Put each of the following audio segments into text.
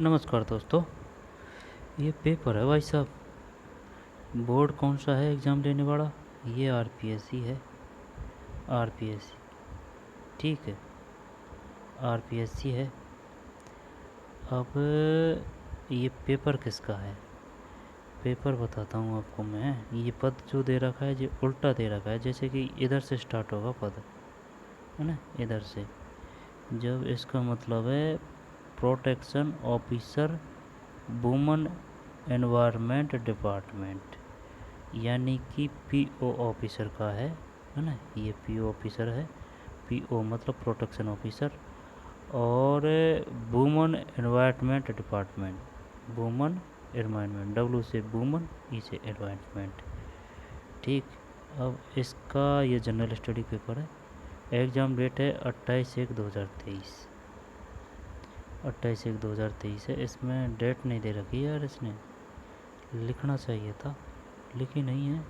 नमस्कार दोस्तों। ये पेपर है भाई साहब। बोर्ड कौन सा है एग्ज़ाम लेने वाला? ये आरपीएससी है। आरपीएससी, ठीक है, आरपीएससी है। अब ये पेपर किसका है? पेपर बताता हूँ आपको मैं। ये पद जो दे रखा है ये उल्टा दे रखा है, जैसे कि इधर से स्टार्ट होगा पद, है ना, इधर से। जब इसका मतलब है protection officer, woman environment department, यानी कि पीओ ऑफिसर का है ना। ये पीओ ऑफिसर है। पीओ मतलब प्रोटेक्शन ऑफिसर। और woman environment department, woman environment, W से वुमन, ई से एनवायरनमेंट, ठीक। अब इसका ये जनरल स्टडी पेपर है। एग्ज़ाम डेट है 28/1/2023। 28/1/2023 है। इसमें डेट नहीं दे रखी है यार, इसने लिखना चाहिए था, लिखी नहीं है।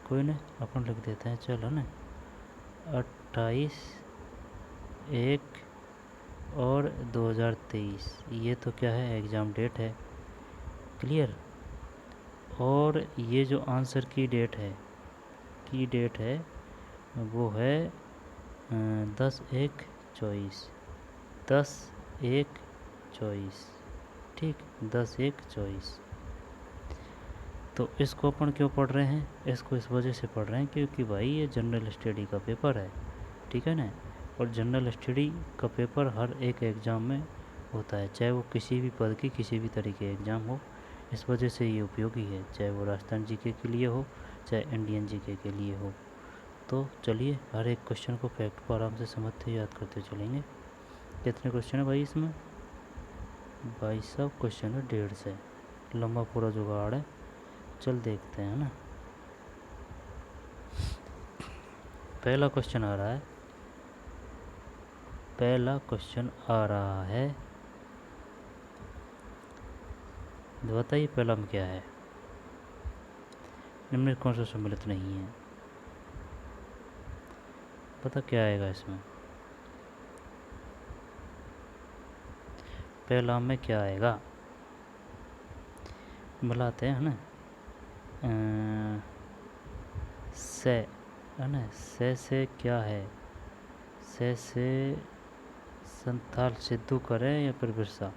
कोई नहीं, अपन लिख देते हैं, चलो ना। 28/1/2023, ये तो क्या है, एग्ज़ाम डेट है। क्लियर। और ये जो आंसर की डेट है वो है 10/1/24। 10/1/24, ठीक, 10/1/24। तो इसको अपन क्यों पढ़ रहे हैं? इसको इस वजह से पढ़ रहे हैं क्योंकि भाई ये जनरल स्टडी का पेपर है, ठीक है ना। और जनरल स्टडी का पेपर हर एक एग्ज़ाम में होता है, चाहे वो किसी भी पद की किसी भी तरह के एग्ज़ाम हो। इस वजह से ये उपयोगी है, चाहे वो राजस्थान जीके के लिए हो, चाहे इंडियन जीके के लिए हो। तो चलिए हर एक क्वेश्चन को फैक्ट को आराम से समझते याद करते चलेंगे। कितने क्वेश्चन है भाई इसमें? भाई साहब क्वेश्चन है 150, लंबा पूरा जुगाड़ है। चल देखते हैं ना। पहला क्वेश्चन आ रहा है, बताइए पहला में क्या है? निम्न कौन सा सम्मिलित नहीं है? पता क्या आएगा इसमें? पहला में क्या आएगा? बुलाते हैं ना, से, है ना। से क्या है? से संथाल सिद्धू करें या फिर बिरसा?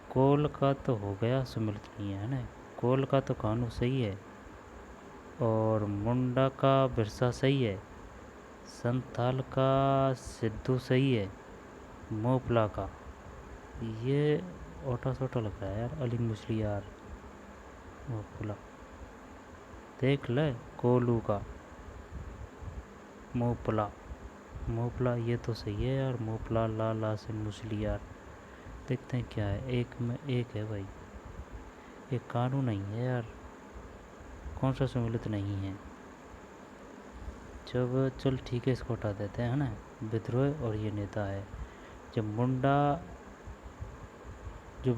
कोल का तो हो गया, सम्मिलित नहीं है ना। कोल का तो कानू सही है, और मुंडा का बिरसा सही है, संथाल का सिद्धू सही है, मोपला का ये ओटा सोटा लग रहा है यार, अली मुसली यार, मोपला। देख ले, कोलू का मोपला, मोपला ये तो सही है यार, मोपला ला से मुसली यार। देखते हैं क्या है, एक में एक है भाई, एक कानून नहीं है यार, कौन सा सम्मिलित नहीं है। जब चल ठीक है, इसको हटा देते हैं, है ना। विद्रोह और ये नेता है। जब मुंडा, जो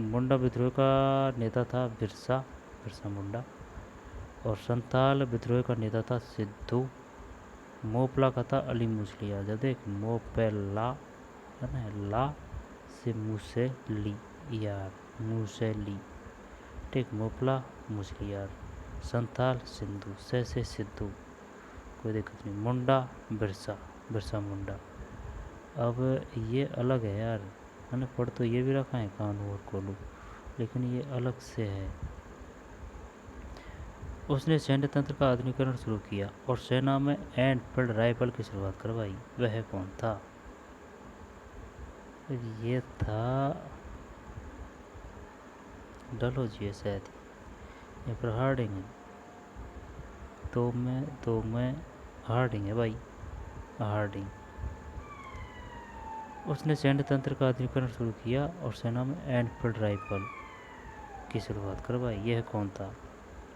मुंडा विद्रोह का नेता था बिरसा, बिरसा मुंडा। और संथाल विद्रोह का नेता था सिद्धू। मोपला का था अली मुसलिया। जब देख, मोपेला, है ना, ला से मुसे ली यार, मुसे ली, ठीक। मोपला मुसलियार, संथाल सिंधु, से सिद्धू, कोई दिक्कत नहीं। मुंडा बिरसा, बिरसा मुंडा। अब ये अलग है यार, है ना। पढ़ तो ये भी रखा है कानू और कोलू, लेकिन ये अलग से है। उसने सैन्य तंत्र का आधुनिकीकरण शुरू किया और सेना में एनफील्ड राइफल की शुरुआत करवाई। वह कौन था? ये था डलहौजी है शायद, या फिर हार्डिंग है। तो मैं हार्डिंग है भाई, हार्डिंग। उसने सैन्य तंत्र का आधुनिकीकरण शुरू किया और सेना में एनफील्ड राइफल की शुरुआत करवाई। यह कौन था?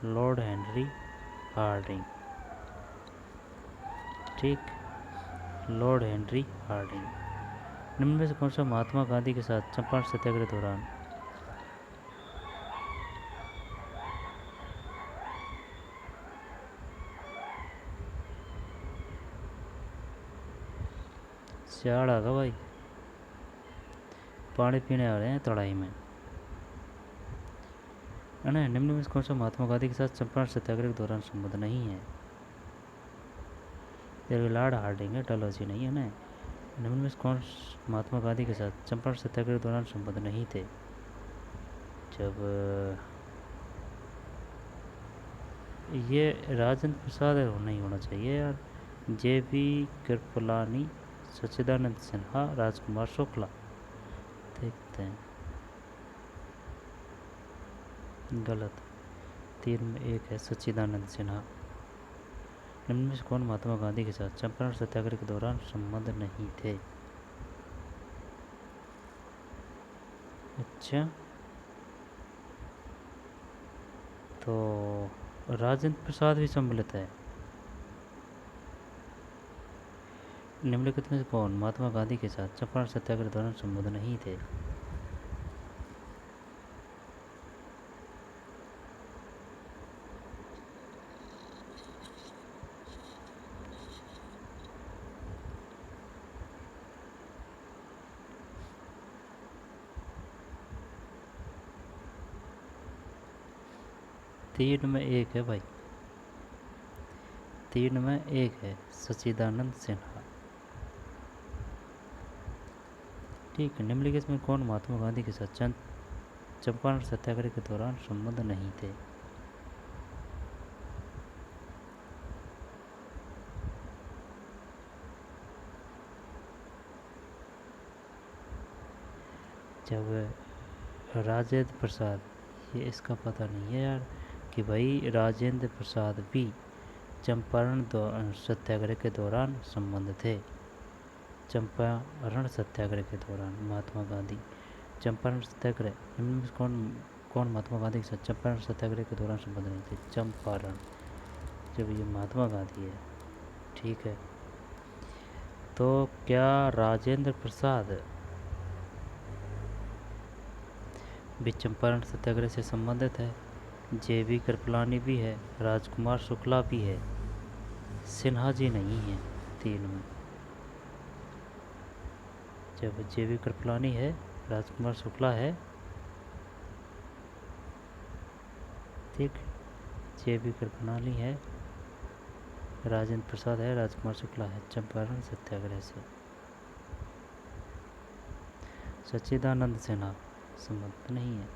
लॉर्ड हेनरी हार्डिंग, ठीक, लॉर्ड हेनरी हार्डिंग। निम्न में से कौन सा महात्मा गांधी के साथ चंपारण सत्याग्रह दौरान सियाड़ आगा भाई, पानी पीने आ रहे हैं तड़ाई में, है ना। निम्न में कौन सा महात्मा गांधी के साथ चंपारण सत्याग्रह के दौरान संबंध नहीं है? तेरे लॉर्ड हार्डिंग है, डलहौजी नहीं है ना। निम्न में कौन महात्मा गांधी के साथ चंपारण सत्याग्रह के दौरान संबंध नहीं थे? जब ये राजेंद्र प्रसाद नहीं होना चाहिए यार। JB कृपलानी, सच्चिदानंद सिन्हा, राजकुमार शुक्ला। देखते हैं। गलत, 3 में 1 है सच्चिदानंद सिन्हा। निम्न में से कौन महात्मा गांधी के साथ चंपारण सत्याग्रह के दौरान संबंध नहीं थे? अच्छा, तो राजेंद्र प्रसाद भी सम्मिलित है। निम्नलिखित में से कौन महात्मा गांधी के साथ चंपारण सत्याग्रह के दौरान संबंध नहीं थे? तीन में एक है भाई, 3 में 1 है सच्चिदानंद सिन्हा। ठीक है। निम्नलिखित में कौन महात्मा गांधी के साथ चंपारण सत्याग्रह के दौरान संबंध नहीं थे? जब राजेंद्र प्रसाद, ये इसका पता नहीं है यार कि भाई राजेंद्र प्रसाद भी चंपारण सत्याग्रह के दौरान संबंध थे। चंपारण सत्याग्रह के दौरान महात्मा गांधी, चंपारण सत्याग्रह, इनमें से कौन कौन महात्मा गांधी के साथ चंपारण सत्याग्रह के दौरान संबंध नहीं थे? चंपारण, जब ये महात्मा गांधी है। ठीक है। तो क्या राजेंद्र प्रसाद भी चंपारण सत्याग्रह से संबंधित है? JB कृपलानी भी है, राजकुमार शुक्ला भी है, सिन्हा जी नहीं है 3 में। जब JB कृपलानी है, राजकुमार शुक्ला है, ठीक, JB कृपलानी है, राजेंद्र प्रसाद है, राजकुमार शुक्ला है, चंपारण सत्याग्रह से। सच्चिदानंद सिन्हा संबंध नहीं है।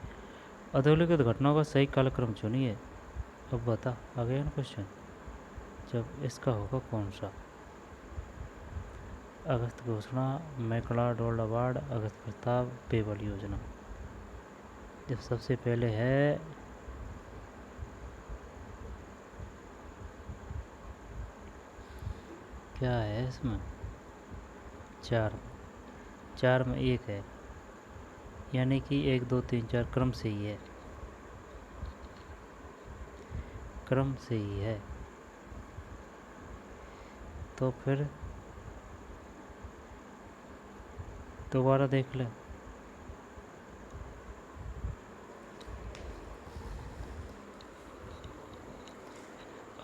अधोलिखित घटनाओं का सही कालक्रम चुनिए। अब बता, आ गया ना क्वेश्चन। जब इसका होगा कौन सा? अगस्त घोषणा, मैकडॉनाल्ड अवार्ड, अगस्त प्रस्ताव, पेबल योजना। जब सबसे पहले है क्या है इसमें? 4 में 1 है, यानी कि 1 2 3 4 क्रम से ही है, क्रम से ही है। तो फिर दोबारा देख ले।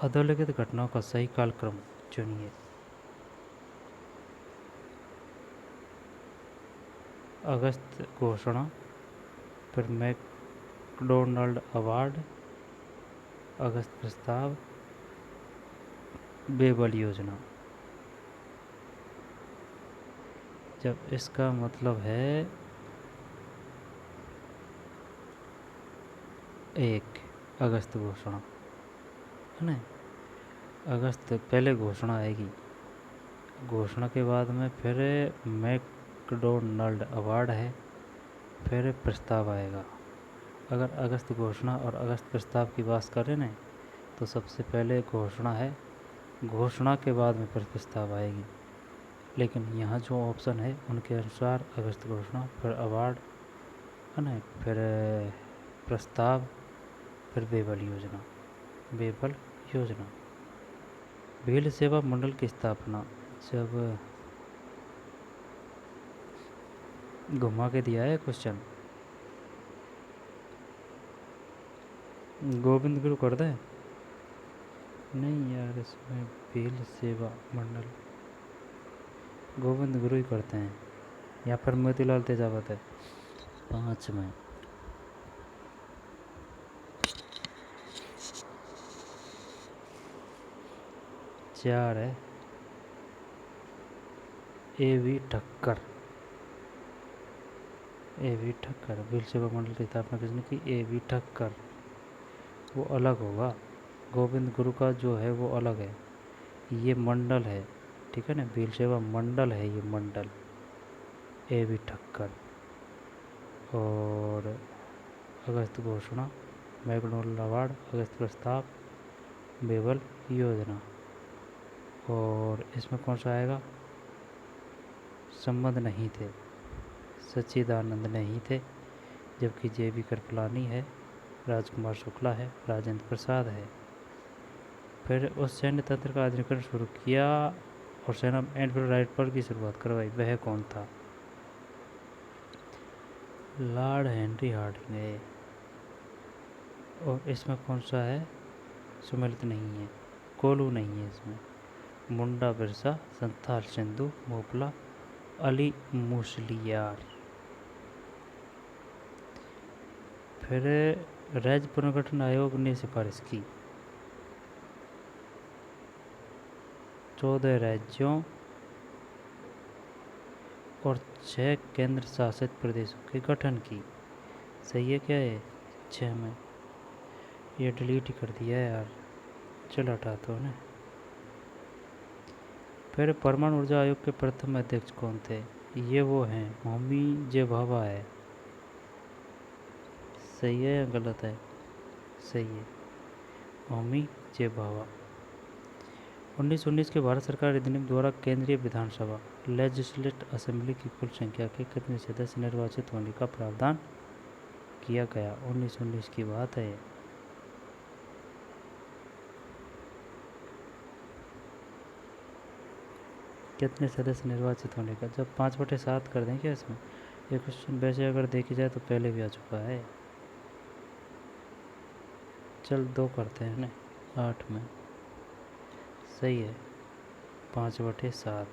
अधोलिखित घटनाओं का सही कालक्रम चुनिए। अगस्त घोषणा, फिर मैकडॉनल्ड अवार्ड, अगस्त प्रस्ताव, बेबल योजना। जब इसका मतलब है 1 अगस्त घोषणा, है ना। अगस्त पहले घोषणा आएगी, घोषणा के बाद में फिर मैकडॉनल्ड अवार्ड है, फिर प्रस्ताव आएगा। अगर अगस्त घोषणा और अगस्त प्रस्ताव की बात करें ना, तो सबसे पहले घोषणा है, घोषणा के बाद में फिर प्रस्ताव आएगी। लेकिन यहाँ जो ऑप्शन है उनके अनुसार अगस्त घोषणा, फिर अवार्ड, है ना, फिर प्रस्ताव, फिर बेबल योजना। बेबल योजना। भील सेवा मंडल की स्थापना, जब घुमा के दिया है क्वेश्चन, गोविंद गुरु कर दे। नहीं यार, इसमें भील सेवा मंडल गोविंद गुरु ही करते हैं। यहाँ पर मोतीलाल तेजावत है। 5 में 4 है A.V. ठक्कर। A.V. ठक्कर भील सेवा मंडल की स्थापना किसने की? A.V. ठक्कर। वो अलग होगा, गोविंद गुरु का जो है वो अलग है, ये मंडल है, ठीक है ना, भील सेवा मंडल है ये मंडल। A.V. ठक्कर। और अगस्त घोषणा, मैकडोनल्ड अवार्ड, अगस्त प्रस्ताव, बेबल योजना। और इसमें कौन सा आएगा? संबंध नहीं थे, सच्चिदानंद नहीं थे, जबकि J.B. कृपलानी है, राजकुमार शुक्ला है, राजेंद्र प्रसाद है। फिर उस सैन्य तंत्र का आधुनिकीकरण शुरू किया और सेना एनफील्ड राइफल की शुरुआत करवाई, वह कौन था? लॉर्ड हेनरी हार्डिंग है। और इसमें कौन सा है? सुमेलित नहीं है, कोलू नहीं है इसमें। मुंडा बिरसा, संथाल सिंधु, मोपला, अली मुसलियार। फिर राज्य पुनर्गठन आयोग ने सिफारिश की 14 राज्यों और 6 केंद्र शासित प्रदेशों के गठन की। सही है क्या है? 6 में ये डिलीट ही कर दिया है यार, चल हटा तो ना। फिर परमाणु ऊर्जा आयोग के प्रथम अध्यक्ष कौन थे? ये वो हैं होमी जे भाभा है। सही है या गलत है? सही है, होमी जे भाभा। 1919 के भारत सरकार अधिनियम द्वारा केंद्रीय विधानसभा लेजिस्लेट असेंबली की कुल संख्या के कितने सदस्य निर्वाचित होने का प्रावधान किया गया? 1919 की बात है। कितने सदस्य निर्वाचित होने का? जब 5/7 कर दें क्या इसमें? ये क्वेश्चन वैसे अगर देखी जाए तो पहले भी आ चुका है। चल 2 करते हैं ना, 8 में। सही है, 5/7।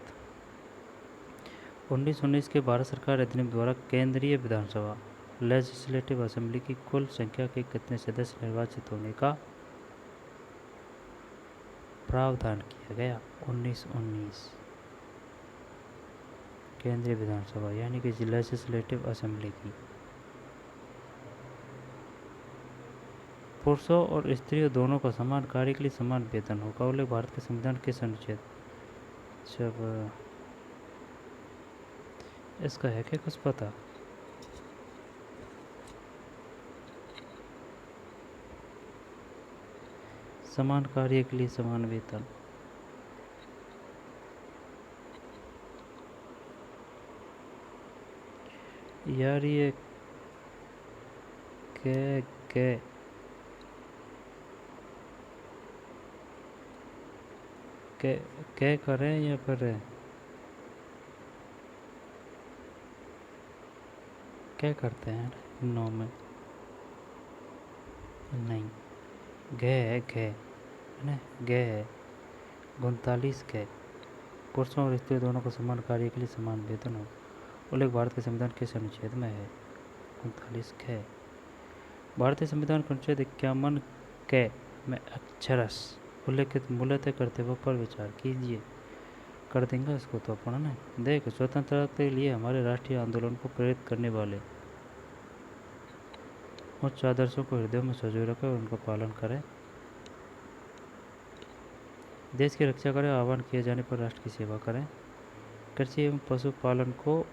1919 के भारत सरकार अधिनियम द्वारा केंद्रीय विधानसभा लेजिस्लेटिव असेंबली की कुल संख्या के कितने सदस्य निर्वाचित होने का प्रावधान किया गया? 1919 केंद्रीय विधानसभा यानी कि लेजिस्लेटिव असेंबली की। पुरुषों और स्त्रियों दोनों को समान कार्य के लिए समान वेतन होगा, उल्लेख भारत के संविधान के अनुच्छेद। जब इसका है क्या कुछ पता? समान कार्य के लिए समान वेतन। यार ये के के के के करें या फिर क्या करते हैं 9 में? नहीं, घे है, घे है ना, घे है 39 घे। पुरुषों और स्त्री दोनों को समान कार्य के लिए समान वेतन हो, उल्लेख भारत के संविधान किस अनुच्छेद में है? 39 घे। भारतीय संविधान के अनुच्छेद 51 के में अक्षरश उल्लेखित मूल्यतय कर्तव्यों पर विचार कीजिए। कर देंगे इसको तो अपन ना। देख, स्वतंत्रता के लिए हमारे राष्ट्रीय आंदोलन को प्रेरित करने वाले उच्च आदर्शों को हृदय में संजोए रखें और उनका पालन करें। देश की रक्षा करें, आह्वान किए जाने पर राष्ट्र की सेवा करें। कृषि एवं पशुपालन को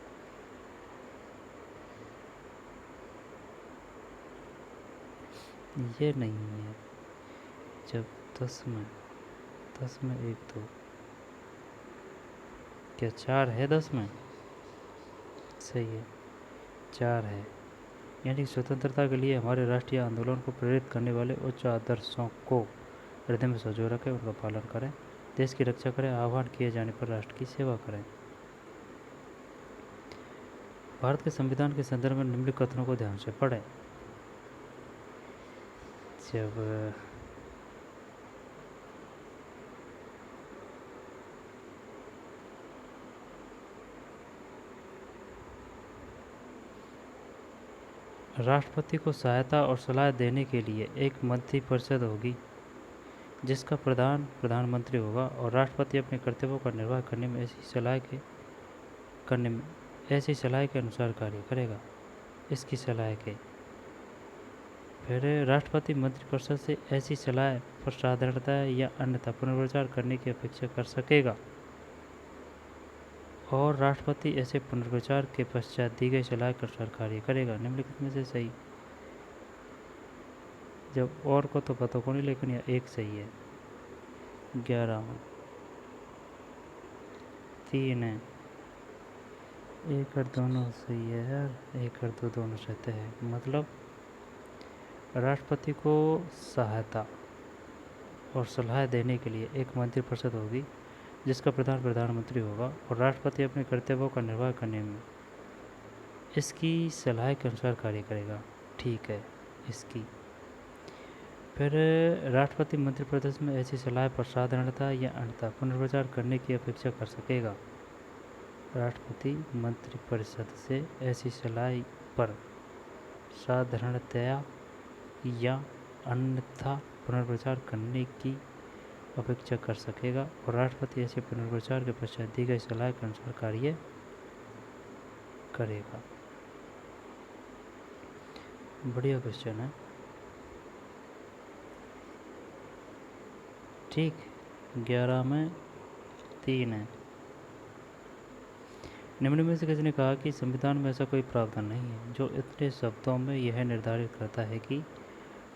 ये नहीं है। जब 10 में 1 2 क्या 4 है 10 में? सही है, 4 है। यानी स्वतंत्रता के लिए हमारे राष्ट्रीय आंदोलन को प्रेरित करने वाले उच्च आदर्शों को हृदय में संजोए रखें, उनका पालन करें, देश की रक्षा करें, आह्वान किए जाने पर राष्ट्र की सेवा करें। भारत के संविधान के संदर्भ में निम्नलिखित कथनों को ध्यान से पढ़ें। जब राष्ट्रपति को सहायता और सलाह देने के लिए एक मंत्री परिषद होगी जिसका प्रधान प्रधानमंत्री होगा और राष्ट्रपति अपने कर्तव्यों का निर्वाह करने में ऐसी सलाह के अनुसार कार्य करेगा। इसकी सलाह के फिर राष्ट्रपति मंत्रिपरिषद से ऐसी सलाह पर साधारणता या अन्यथा पुनर्विचार करने की अपेक्षा कर सकेगा और राष्ट्रपति ऐसे पुनर्विचार के पश्चात दी गई सलाह के अनुसार कार्य करेगा। निम्नलिखित में से सही, जब और को तो पता को नहीं, लेकिन यह एक सही है। 11 में 3 है, 1 और दोनों सही है यार, 1 और 2 दोनों सही है। मतलब राष्ट्रपति को सहायता और सलाह देने के लिए एक मंत्रिपरिषद होगी जिसका प्रधान प्रधानमंत्री होगा और राष्ट्रपति अपने कर्तव्यों का निर्वाह करने में इसकी सलाह के अनुसार कार्य करेगा। ठीक है, इसकी फिर राष्ट्रपति मंत्रिपरिषद में ऐसी सलाह पर साधारणता या अन्यथा पुनर्विचार करने की अपेक्षा कर सकेगा। राष्ट्रपति मंत्रिपरिषद से ऐसी सलाह पर साधारणतया या अन्यथा पुनर्विचार करने की अपेक्षा कर सकेगा और राष्ट्रपति ऐसे पुनर्विचार के पश्चात दी गई सलाह के अनुसार कार्य करेगा। बढ़िया क्वेश्चन है। ठीक, 11 में 3 है। निम्न में से किसने कहा कि संविधान में ऐसा कोई प्रावधान नहीं है जो इतने शब्दों में यह निर्धारित करता है कि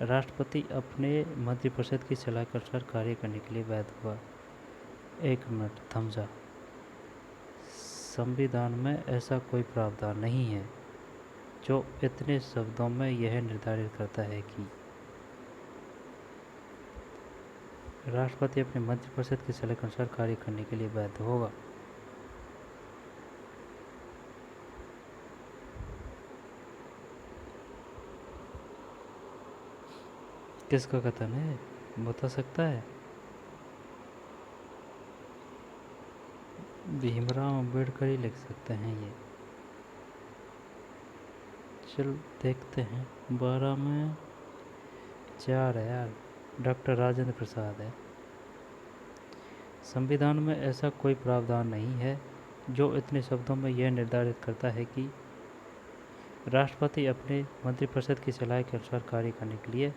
राष्ट्रपति अपने मंत्रिपरिषद की सलाह के अनुसार कार्य करने के लिए बाध्य हुआ। 1 मिनट थम जा। संविधान में ऐसा कोई प्रावधान नहीं है जो इतने शब्दों में यह निर्धारित करता है कि राष्ट्रपति अपने मंत्रिपरिषद की सलाह के अनुसार कार्य करने के लिए बाध्य होगा। किसका कथन है, बता सकता है? भीमराव अंबेडकर ही लिख सकते हैं ये। चल देखते हैं। 12 में 4 है यार, डॉक्टर राजेंद्र प्रसाद है। संविधान में ऐसा कोई प्रावधान नहीं है जो इतने शब्दों में यह निर्धारित करता है कि राष्ट्रपति अपने मंत्रिपरिषद की सलाह के अनुसार कार्य करने के लिए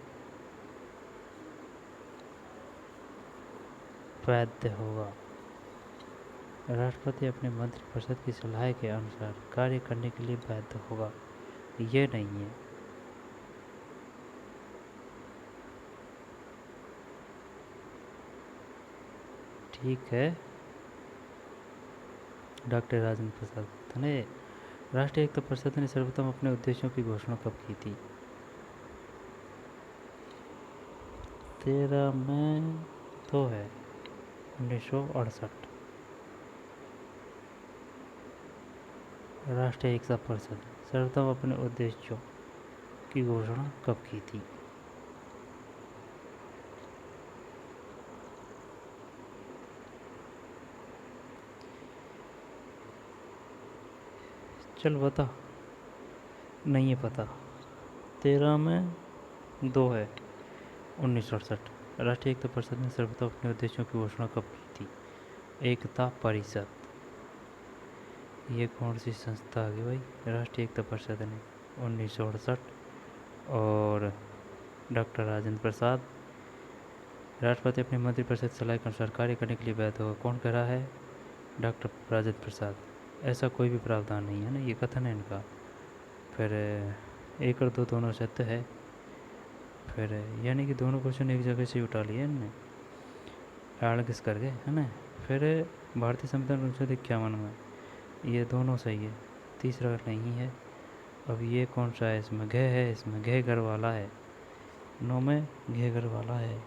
बाध्य होगा। राष्ट्रपति अपने मंत्रिपरिषद की सलाह के अनुसार कार्य करने के लिए बाध्य होगा, ये नहीं है। ठीक है, डॉक्टर राजेंद्र प्रसाद ने राष्ट्रीय एकता परिषद ने सर्वप्रथम अपने उद्देश्यों की घोषणा कब की थी? 13 में 2 है, 1968। राष्ट्रीय एकता परिषद सर्वप्रथम अपने उद्देश्यों की घोषणा कब की थी? चल बता, नहीं है पता। 13 में 2 है, 1968। राष्ट्रीय एकता परिषद ने सर्वप्रथम अपने उद्देश्यों की घोषणा कब की थी? एकता परिषद, ये कौन सी संस्था आ गई भाई? राष्ट्रीय एकता परिषद ने 1968। और डॉक्टर राजेंद्र प्रसाद, राष्ट्रपति अपने मंत्रिपरिषद सलाह के अनुसार कार्य करने के लिए बाध्य होगा। कौन कह रहा है? डॉक्टर राजेंद्र प्रसाद। ऐसा कोई भी प्रावधान नहीं है ना, ये कथन है इनका। फिर 1 और 2 दोनों सत्य है। फिर यानी कि दोनों क्वेश्चन एक जगह से उठा लिए इनने, आड़ किस कर गए, है ना। फिर भारतीय संविधान अनुच्छेद 51 में ये दोनों सही है, तीसरा नहीं है। अब ये कौन सा है? इसमें घ है, इसमें घ घर वाला है। 9 में घ घर वाला है,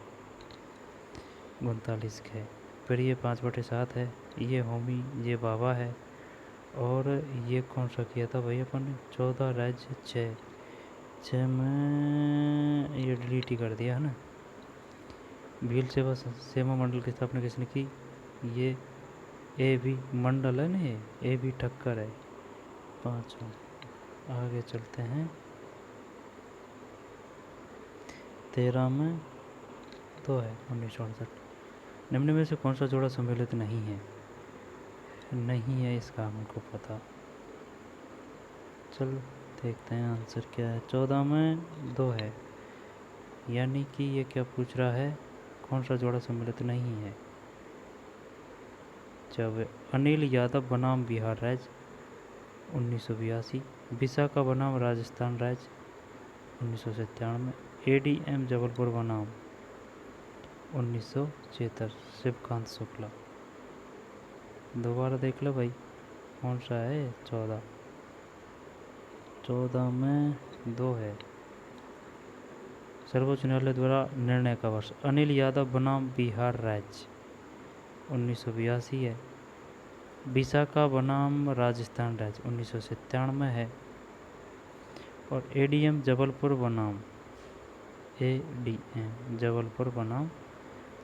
39 घ। फिर ये 5/7 है, ये होमी, ये बाबा है। और ये कौन सा किया था भाई अपन ने? 14 राज्य 6 में ये डिलीट ही कर दिया है ना। भील सेवा मंडल की स्थापना किसने की? ये ए बी मंडल है ना, ये ए बी ठक्कर है। 5। आगे चलते हैं। 13 में 2 है 1968। निम्न में से कौन सा जोड़ा सम्मिलित नहीं है? नहीं है इसका हमको पता। चलो देखते हैं आंसर क्या है। 14 में 2 है, यानी कि ये क्या पूछ रहा है, कौन सा जोड़ा सम्मिलित नहीं है? जब अनिल यादव बनाम बिहार राज्य 1982, विशाखा बनाम राजस्थान राज्य 1997, ADM जबलपुर बनाम 1976, शिवकांत शुक्ला। दोबारा देख लो भाई कौन सा है। 14 में 2 है। सर्वोच्च न्यायालय द्वारा निर्णय का वर्ष अनिल यादव बनाम बिहार राज्य 1982 है। विशाखा बनाम राजस्थान राज्य 1997 है। और ADM जबलपुर बनाम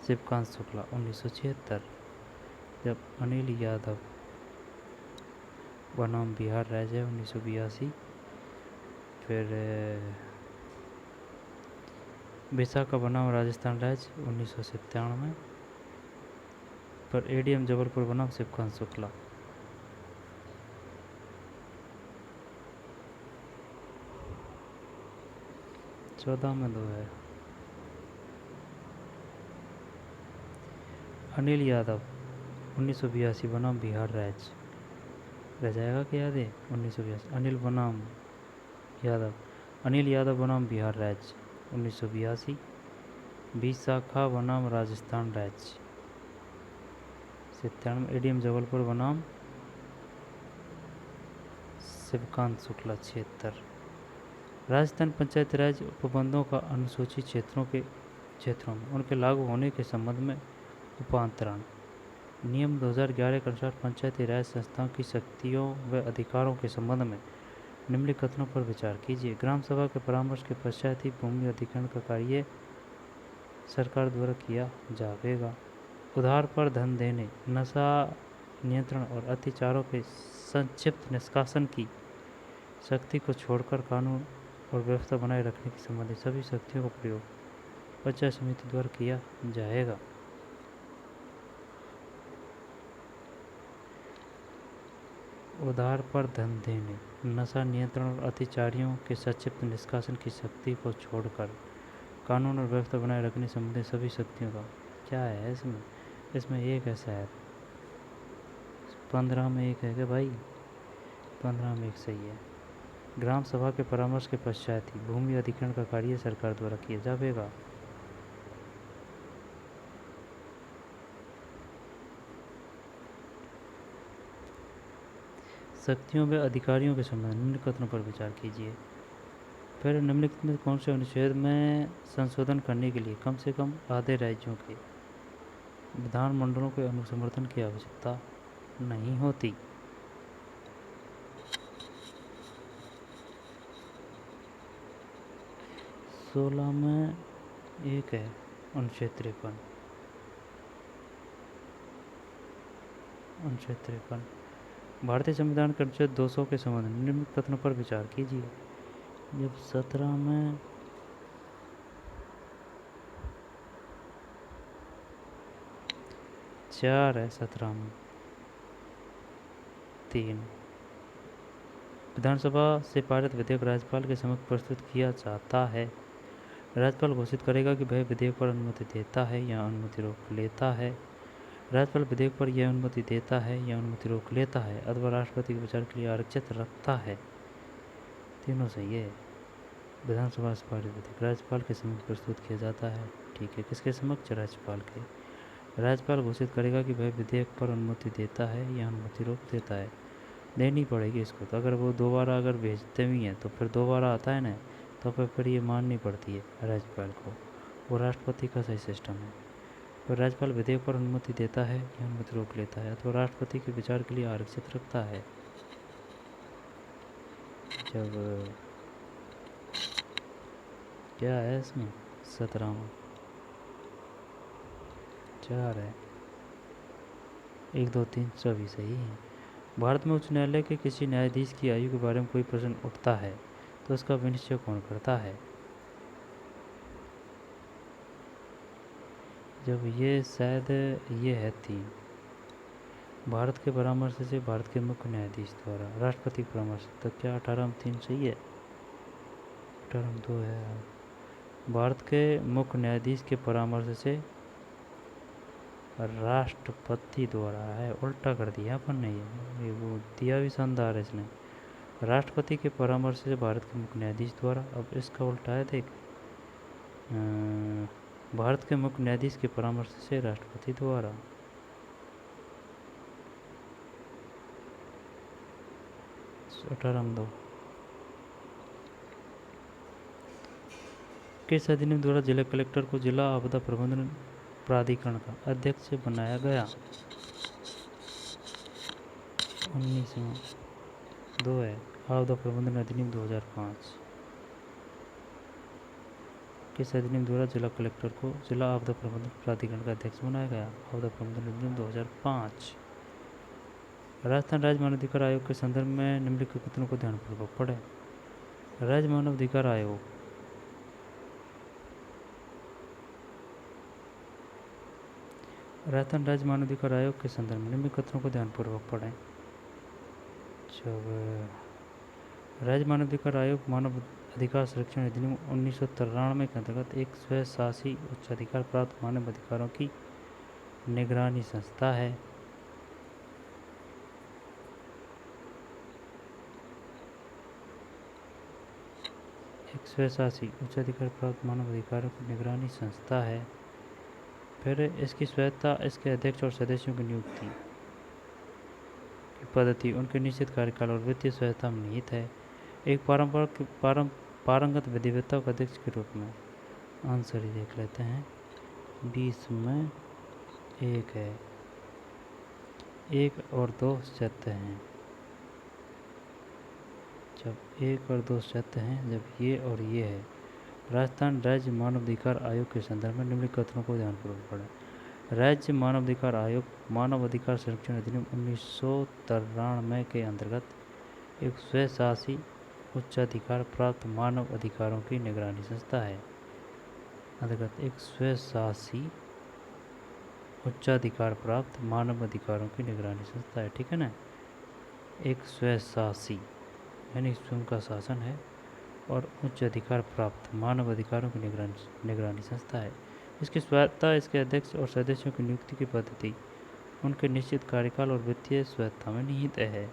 शिवकांत शुक्ला 1976, जब अनिल यादव बनाम बिहार राज्य है 1982, फिर विशाखा बनाम राजस्थान राज्य 1997, पर ADM जबलपुर बनाम शिवकांत शुक्ला। चौदह में 2 है। अनिल यादव 1982 बनाम बिहार राज्य रह जाएगा क्या याद है? 1982 अनिल यादव बनाम बिहार राज्य 1982, विशाखा बनाम राजस्थान राज्य 97, ADM जबलपुर बनाम शिवकांत शुक्ला 76। राजस्थान पंचायती राज उपबंधों का अनुसूचित क्षेत्रों में उनके लागू होने के संबंध में उपांतरण नियम 2011 के अनुसार पंचायती राज संस्थाओं की शक्तियों व अधिकारों के संबंध में निम्नलिखित कथनों पर विचार कीजिए। ग्राम सभा के परामर्श के पश्चात ही भूमि अधिग्रहण का कार्य सरकार द्वारा किया जाएगा। उधार पर धन देने, नशा नियंत्रण और अत्याचारों के संक्षिप्त निष्कासन की शक्ति को छोड़कर कानून और व्यवस्था बनाए रखने के संबंधी सभी शक्तियों का प्रयोग पंचायत समिति द्वारा किया जाएगा। उधार पर धन देने, नशा नियंत्रण और अत्याचारियों के संक्षिप्त निष्कासन की शक्ति को छोड़कर कानून और व्यवस्था बनाए रखने संबंधी सभी शक्तियों का क्या है इसमें एक है शायद। 15 में 1 है क्या भाई? 15 में 1 सही है। ग्राम सभा के परामर्श के पश्चात ही भूमि अधिग्रहण का कार्य सरकार द्वारा किया जाएगा। शक्तियों व अधिकारियों के संबंध निम्नलिखित कथनों पर विचार कीजिए। फिर निम्नलिखित में कौन से अनुच्छेद में संशोधन करने के लिए कम से कम आधे राज्यों के विधानमंडलों के अनुसमर्थन की आवश्यकता नहीं होती? 16 में 1 है अनुच्छेद 53। भारतीय संविधान के अनुच्छेद 200 के संबंध में निम्नलिखित कथनों पर विचार कीजिए। जब 17 में 4 है, 17 में 3। विधानसभा से पारित विधेयक राज्यपाल के समक्ष प्रस्तुत किया जाता है। राज्यपाल घोषित करेगा कि वह विधेयक पर अनुमति देता है या अनुमति रोक लेता है। राज्यपाल विधेयक पर यह अनुमति देता है या अनुमति रोक लेता है अथवा राष्ट्रपति के विचार के लिए आरक्षित रखता है। तीनों सही है। विधानसभा से पारित विधेयक राज्यपाल के समक्ष प्रस्तुत किया जाता है। ठीक है, किसके समक्ष? राज्यपाल के। राज्यपाल घोषित करेगा कि वह विधेयक पर अनुमति देता है या अनुमति रोक देता है। देनी पड़ेगी इसको, तो अगर वो दोबारा अगर भेजते भी हैं तो फिर दोबारा आता है ना, तो फिर ये माननी पड़ती है राज्यपाल को। वो राष्ट्रपति का सही सिस्टम है। तो राज्यपाल विधेयक पर अनुमति देता है या अनुमति रोक लेता है अथवा राष्ट्रपति के विचार के लिए आरक्षित रखता है। जब क्या है इसमें? 17 में 4 है। 1 2 3 सभी सही है। भारत में उच्च न्यायालय के किसी न्यायाधीश की आयु के बारे में कोई प्रश्न उठता है तो उसका विनिश्चय कौन करता है? जब ये शायद ये है 3, भारत के परामर्श से भारत के मुख्य न्यायाधीश द्वारा, राष्ट्रपति के परामर्श, तो क्या 18 में 3 सही है? 18 में 2 है। भारत के मुख्य न्यायाधीश के परामर्श से राष्ट्रपति द्वारा है, उल्टा कर दिया अपन ने, ये वो दिया भी शानदार है इसने। राष्ट्रपति के परामर्श से भारत के मुख्य न्यायाधीश द्वारा, अब इसका उल्टा है देख, भारत के मुख्य न्यायाधीश के परामर्श से राष्ट्रपति द्वारा। अठारह किस अधिनियम द्वारा जिला कलेक्टर को जिला आपदा प्रबंधन प्राधिकरण का अध्यक्ष बनाया गया? 19 में 2 है, आपदा प्रबंधन अधिनियम 2005। किस अधिनियम द्वारा जिला कलेक्टर को जिला आपदा प्रबंधन प्राधिकरण का अध्यक्ष बनाया गया? आपदा प्रबंधन अधिनियम 2005। राजस्थान राज्य मानवाधिकार आयोग के संदर्भ में निम्नलिखित कथनों को ध्यानपूर्वक पढ़ें। राज्य मानवाधिकार आयोग राजस्थान राज्य मानवाधिकार आयोग के संदर्भ में निम्नलिखित कथनों को ध्यानपूर्वक पढ़ें। जब राज्य मानवाधिकार आयोग मानव अधिकार संरक्षण अधिनियम 1993 के अंतर्गत एक स्वशासी उच्चाधिकार प्राप्त मानव अधिकारों की निगरानी संस्था है। एक स्वशासी उच्चाधिकार प्राप्त मानव अधिकारों की निगरानी संस्था है। फिर इसकी स्वायत्तता, इसके अध्यक्ष और सदस्यों की नियुक्ति की पद्धति, उनके निश्चित कार्यकाल और वित्तीय स्वायत्तता में निहित है। एक पारंगत विधिवेत्ता के अध्यक्ष के रूप में आंसर ही देख लेते हैं। 20 में 1 है, 1 और 2 सत्य हैं। जब 1 और 2 सत्य हैं, जब ये और ये है। राजस्थान राज्य मानवाधिकार आयोग के संदर्भ में निम्नलिखित कथनों को ध्यानपूर्वक पढ़ें। राज्य मानवाधिकार आयोग मानव अधिकार संरक्षण अधिनियम 1993 के अंतर्गत एक स्वशासी उच्चाधिकार प्राप्त मानव अधिकारों की निगरानी संस्था है। अंतर्गत एक स्वशासी उच्चाधिकार प्राप्त मानव अधिकारों की निगरानी संस्था है, ठीक है ना। एक स्वशासी यानी स्वयं का शासन है और उच्च अधिकार प्राप्त मानव अधिकारों की निगरानी संस्था है। इसकी स्वायत्तता, इसके अध्यक्ष और सदस्यों की नियुक्ति की पद्धति, उनके निश्चित कार्यकाल और वित्तीय स्वायत्तता में निहित है।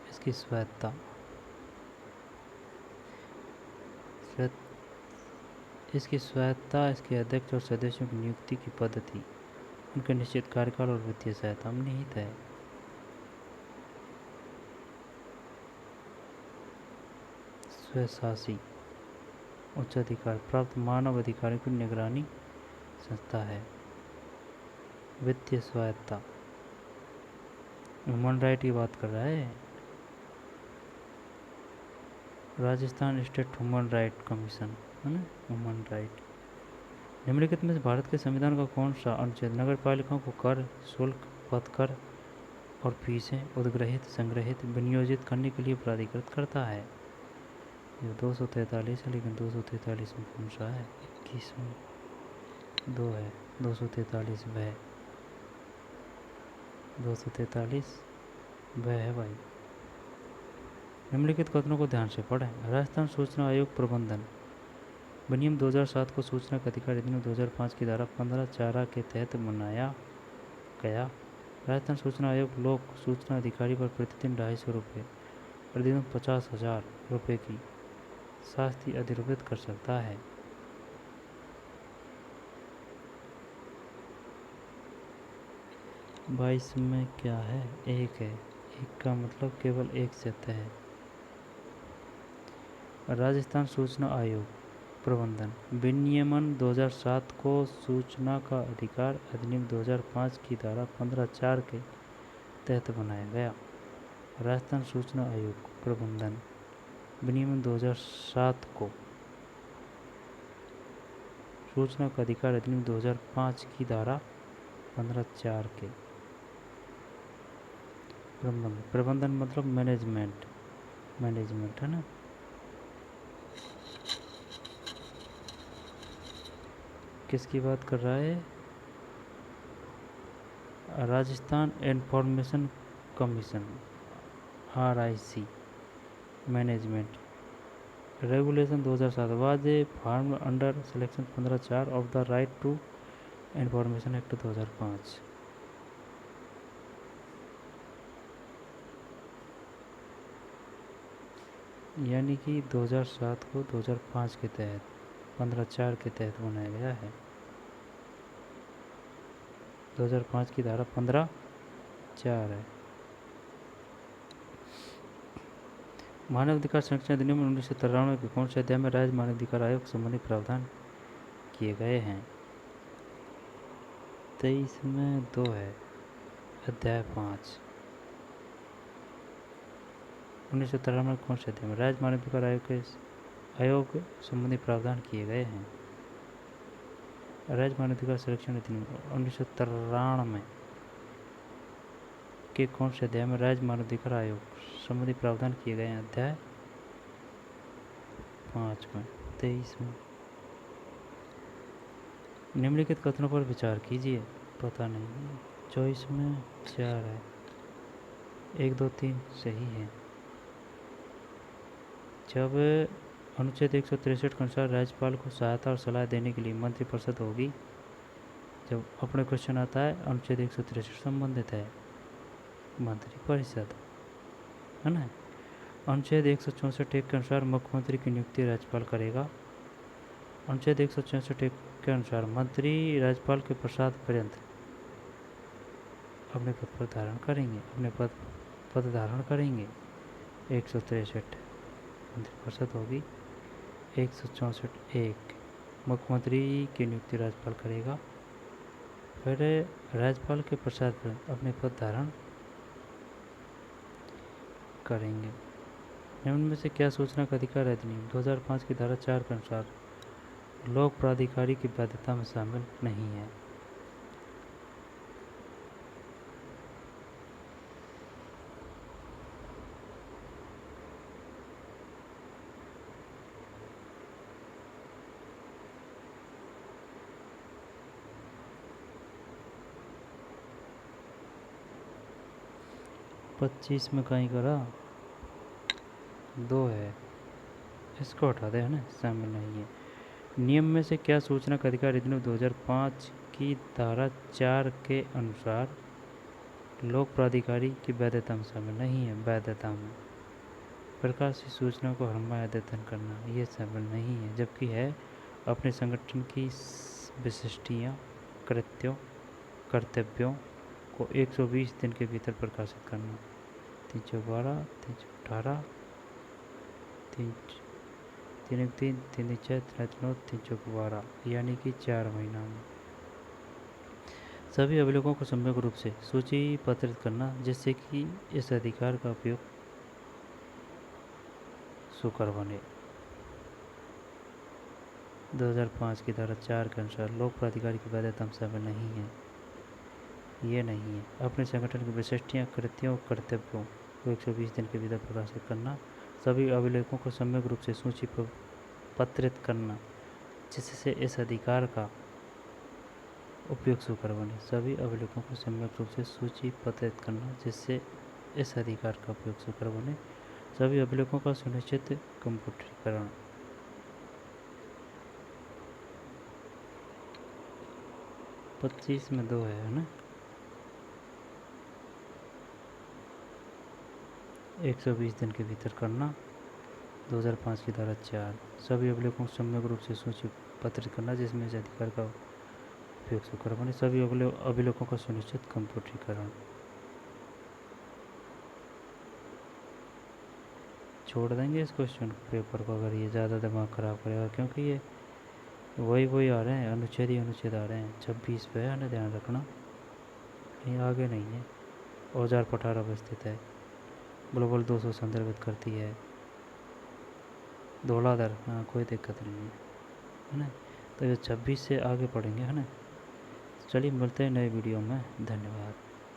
इसकी स्वायत्तता, इसके अध्यक्ष और सदस्यों की नियुक्ति की पद्धति, उनके निश्चित कार्यकाल और वित्तीय सहायता में निहित है। स्वशासी उच्चाधिकार प्राप्त मानव अधिकारियों की निगरानी संस्था है। वित्तीय स्वायत्तता, ह्यूमन राइट की बात कर रहा है। Rajasthan state human right commission है ना, ह्यूमन राइट। निम्नलिखित में से भारत के संविधान का कौन सा अनुच्छेद नगर पालिकाओं को कर, शुल्क, पथ कर और फीसें उद्ग्रहित, संग्रहित, विनियोजित करने के लिए प्राधिकृत करता है? ये 243 है, लेकिन 243 में कौन सा है? 21 में 2 है, 243 वह 243 वह है भाई। निम्नलिखित कथनों को ध्यान से पढ़ें। राजस्थान सूचना आयोग प्रबंधन अधिनियम 2007 को सूचना का अधिकार अधिनियम 2005 की धारा 15(4) के तहत बनाया गया। राजस्थान सूचना आयोग लोक सूचना अधिकारी पर प्रतिदिन 250 रुपये, प्रतिदिन 50,000 रुपये की शास्ति अधिरोपित कर सकता है। बाईस में क्या है? 1 है, 1 का मतलब केवल 1 सत्य है। राजस्थान सूचना आयोग प्रबंधन विनियमन 2007 को सूचना का अधिकार अधिनियम 2005 की धारा 15(4) के तहत बनाया गया। राजस्थान सूचना आयोग प्रबंधन विनियमन 2007 को सूचना का अधिकार अधिनियम 2005 की धारा 15(4) के प्रबंधन मतलब मैनेजमेंट है ना। किसकी बात कर रहा है? Rajasthan information commission RIC management regulation 2007 was a form under selection 15(4) of the right to information act 2005। यानी कि 2007 को 2005 के तहत 15(4) के तहत बनाया गया है। 2005 की धारा 15(4) है। मानवाधिकार संरक्षण अधिनियम 1993 के कौन से अध्याय में राज्य मानवाधिकार आयोग संबंधी प्रावधान किए गए हैं? 23 में 2 है, अध्याय 5। 1993 में कौन से अध्याय में राज्य मानवाधिकार आयोग संबंधी प्रावधान किए गए हैं? राज्य मानवाधिकार संरक्षण अधिनियम 1993 के कौन से अध्याय में राज्य मानवाधिकार आयोग संबंधी प्रावधान किए गए हैं? अध्याय 5 में। 23 में निम्नलिखित कथनों पर विचार कीजिए। पता नहीं। 24 में 4 है, 1 2 3 सही है। जब अनुच्छेद 163 के अनुसार राज्यपाल को सहायता और सलाह देने के लिए मंत्रिपरिषद होगी, जब अपने क्वेश्चन आता है अनुच्छेद 163 संबंधित है मंत्रिपरिषद, है ना। अनुच्छेद 164 के अनुसार मुख्यमंत्री की नियुक्ति राज्यपाल करेगा। अनुच्छेद 164 के अनुसार मंत्री राज्यपाल के प्रसाद पर्यंत अपने पद पर धारण करेंगे, अपने पद धारण करेंगे। 163 मंत्रिपरिषद होगी। 164(1) मुख्यमंत्री की नियुक्ति राज्यपाल करेगा, फिर राज्यपाल के प्रसाद पर्यंत अपने पद धारण करेंगे। निम्न में से क्या सूचना का अधिकार अधिनियम 2005 की धारा 4 के अनुसार लोक प्राधिकारी की बाध्यता में शामिल नहीं है? पच्चीस में कहीं करा 2 है, इसको हटा दे, है ना, शामिल नहीं है। नियम में से क्या सूचना का अधिकार अधिनियम 2005 की धारा 4 के अनुसार लोक प्राधिकारी की वैधता में शामिल नहीं है? वैधता में प्रकाशित सूचना को हरमाया अद्यतन करना ये शामिल नहीं है, जबकि है अपने संगठन की विशिष्टियाँ कर्तव्यों को 120 दिन के भीतर प्रकाशित करना। 312, 318, 313, 314, 309, 312 यानी कि 4 महीना में सभी अभिलेखों को सम्यक रूप से सूचीपत्रित करना, जिससे कि इस अधिकार का उपयोग सुकर बने। 2005 की धारा 4 के अनुसार लोक प्राधिकारी की वैधता में शामिल नहीं है, ये नहीं है। अपने संगठन की विशिष्टियाँ कर्तव्यों को 120 दिन के भीतर प्रकाशित करना, सभी अभिलेखों को सम्यक रूप से सूचीपत्रित करना, जिससे इस अधिकार का उपयोग सुकर बने। सभी अभिलेखों को सम्यक रूप से सूचीपत्रित करना, जिससे इस अधिकार का उपयोग सुकर बने। सभी अभिलेखों का सुनिश्चित कंप्यूटरीकरण। पच्चीस में 2 है ना। 120 दिन के भीतर करना। 2005 की धारा 4 सभी अभिलेखों को सम्यक रूप से सूचीपत्रित करना, जिसमें इस अधिकार का उपयोग सुकर बने। सभी अभिलेखों का सुनिश्चित कंप्यूटरीकरण। छोड़ देंगे इस क्वेश्चन पेपर को अगर ये ज़्यादा दिमाग ख़राब करेगा, क्योंकि ये वही आ रहे हैं, अनुच्छेद ही अनुच्छेद आ रहे हैं। 26 पे है ना, ध्यान रखना, कहीं आगे नहीं है। औजार पठार अवस्थित है, ग्लोबल 200 संदर्भित करती है, धौलाधर, हाँ कोई दिक्कत नहीं है ना। तो ये 26 से आगे पढ़ेंगे, है ना। चलिए मिलते हैं नए वीडियो में, धन्यवाद।